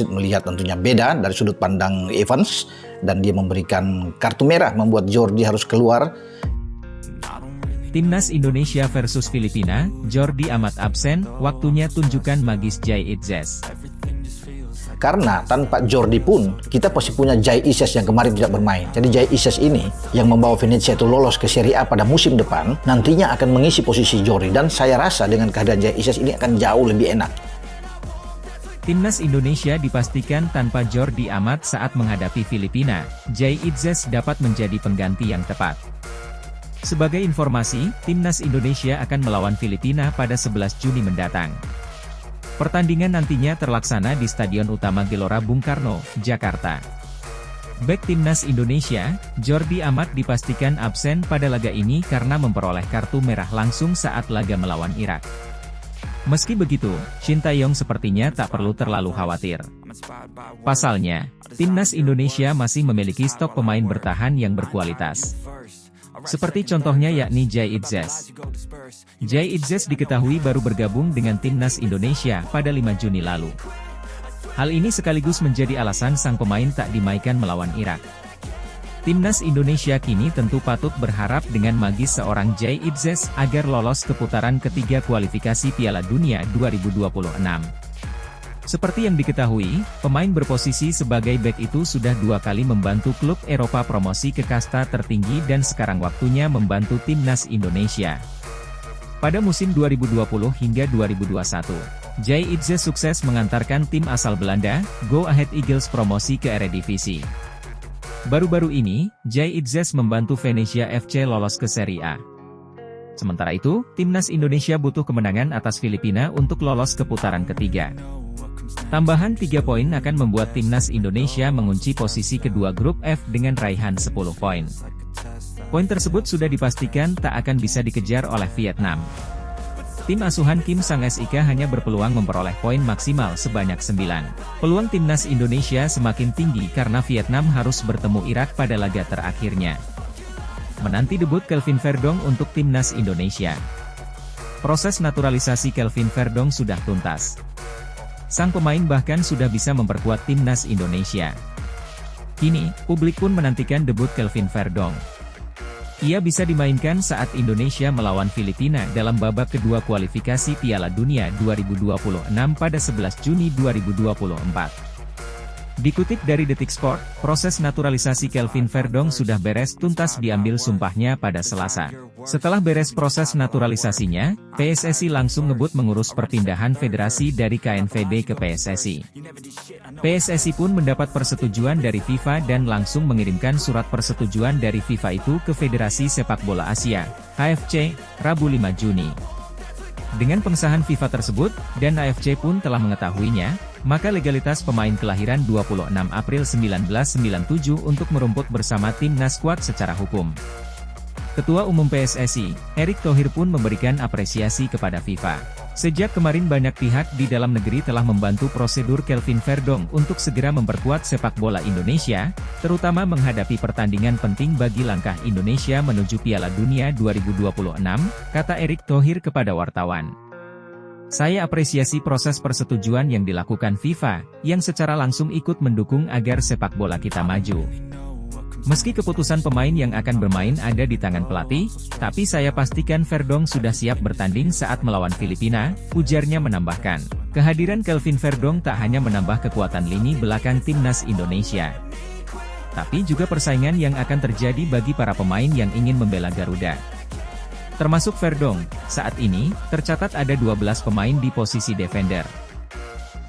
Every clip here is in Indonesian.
melihat tentunya beda dari sudut pandang Evans dan dia memberikan kartu merah membuat Jordi harus keluar. Timnas Indonesia versus Filipina, Jordi Amat absen, waktunya tunjukkan magis Jai Itzes. Karena tanpa Jordi pun, kita pasti punya Jai Itzes yang kemarin tidak bermain. Jadi Jai Itzes ini, yang membawa Venezia itu lolos ke Serie A pada musim depan, nantinya akan mengisi posisi Jordi. Dan saya rasa dengan kehadiran Jai Itzes ini akan jauh lebih enak. Timnas Indonesia dipastikan tanpa Jordi Amat saat menghadapi Filipina. Jai Itzes dapat menjadi pengganti yang tepat. Sebagai informasi, Timnas Indonesia akan melawan Filipina pada 11 Juni mendatang. Pertandingan nantinya terlaksana di Stadion Utama Gelora Bung Karno, Jakarta. Bek Timnas Indonesia, Jordi Amat dipastikan absen pada laga ini karena memperoleh kartu merah langsung saat laga melawan Irak. Meski begitu, Shin Tae-yong sepertinya tak perlu terlalu khawatir. Pasalnya, Timnas Indonesia masih memiliki stok pemain bertahan yang berkualitas. Seperti contohnya yakni Jai Itzes. Jai Itzes diketahui baru bergabung dengan Timnas Indonesia pada 5 Juni lalu. Hal ini sekaligus menjadi alasan sang pemain tak dimainkan melawan Irak. Timnas Indonesia kini tentu patut berharap dengan magis seorang Jai Itzes agar lolos ke putaran ketiga kualifikasi Piala Dunia 2026. Seperti yang diketahui, pemain berposisi sebagai bek itu sudah 2 kali membantu klub Eropa promosi ke kasta tertinggi dan sekarang waktunya membantu Timnas Indonesia. Pada musim 2020 hingga 2021, Jai Itzes sukses mengantarkan tim asal Belanda, Go Ahead Eagles promosi ke Eredivisie. Baru-baru ini, Jai Itzes membantu Venezia FC lolos ke Serie A. Sementara itu, Timnas Indonesia butuh kemenangan atas Filipina untuk lolos ke putaran ketiga. Tambahan 3 poin akan membuat Timnas Indonesia mengunci posisi kedua grup F dengan raihan 10 poin. Poin tersebut sudah dipastikan tak akan bisa dikejar oleh Vietnam. Tim asuhan Kim Sang-sik hanya berpeluang memperoleh poin maksimal sebanyak 9. Peluang Timnas Indonesia semakin tinggi karena Vietnam harus bertemu Irak pada laga terakhirnya. Menanti debut Kelvin Verdong untuk Timnas Indonesia. Proses naturalisasi Kelvin Verdong sudah tuntas. Sang pemain bahkan sudah bisa memperkuat Timnas Indonesia. Kini, publik pun menantikan debut Kelvin Verdong. Ia bisa dimainkan saat Indonesia melawan Filipina dalam babak kedua kualifikasi Piala Dunia 2026 pada 11 Juni 2024. Dikutip dari Detik Sport, proses naturalisasi Kelvin Verdong sudah beres tuntas diambil sumpahnya pada Selasa. Setelah beres proses naturalisasinya, PSSI langsung ngebut mengurus perpindahan federasi dari KNVB ke PSSI. PSSI pun mendapat persetujuan dari FIFA dan langsung mengirimkan surat persetujuan dari FIFA itu ke Federasi Sepak Bola Asia, AFC, Rabu 5 Juni. Dengan pengesahan FIFA tersebut, dan AFC pun telah mengetahuinya, maka legalitas pemain kelahiran 26 April 1997 untuk merumput bersama timnas kuat secara hukum. Ketua Umum PSSI, Erick Thohir pun memberikan apresiasi kepada FIFA. Sejak kemarin banyak pihak di dalam negeri telah membantu prosedur Kelvin Verdong untuk segera memperkuat sepak bola Indonesia, terutama menghadapi pertandingan penting bagi langkah Indonesia menuju Piala Dunia 2026, kata Erick Thohir kepada wartawan. Saya apresiasi proses persetujuan yang dilakukan FIFA, yang secara langsung ikut mendukung agar sepak bola kita maju. Meski keputusan pemain yang akan bermain ada di tangan pelatih, tapi saya pastikan Verdong sudah siap bertanding saat melawan Filipina, ujarnya menambahkan. Kehadiran Kelvin Verdong tak hanya menambah kekuatan lini belakang timnas Indonesia, tapi juga persaingan yang akan terjadi bagi para pemain yang ingin membela Garuda. Termasuk Verdong, saat ini, tercatat ada 12 pemain di posisi defender.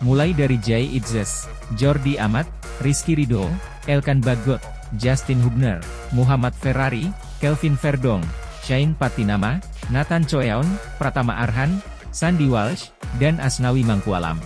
Mulai dari Jai Itzes, Jordi Amat, Rizky Ridho, Elkan Bagot, Justin Hubner, Muhammad Ferrari, Kelvin Verdong, Shane Patinama, Nathan Choeon, Pratama Arhan, Sandy Walsh, dan Asnawi Mangkualam.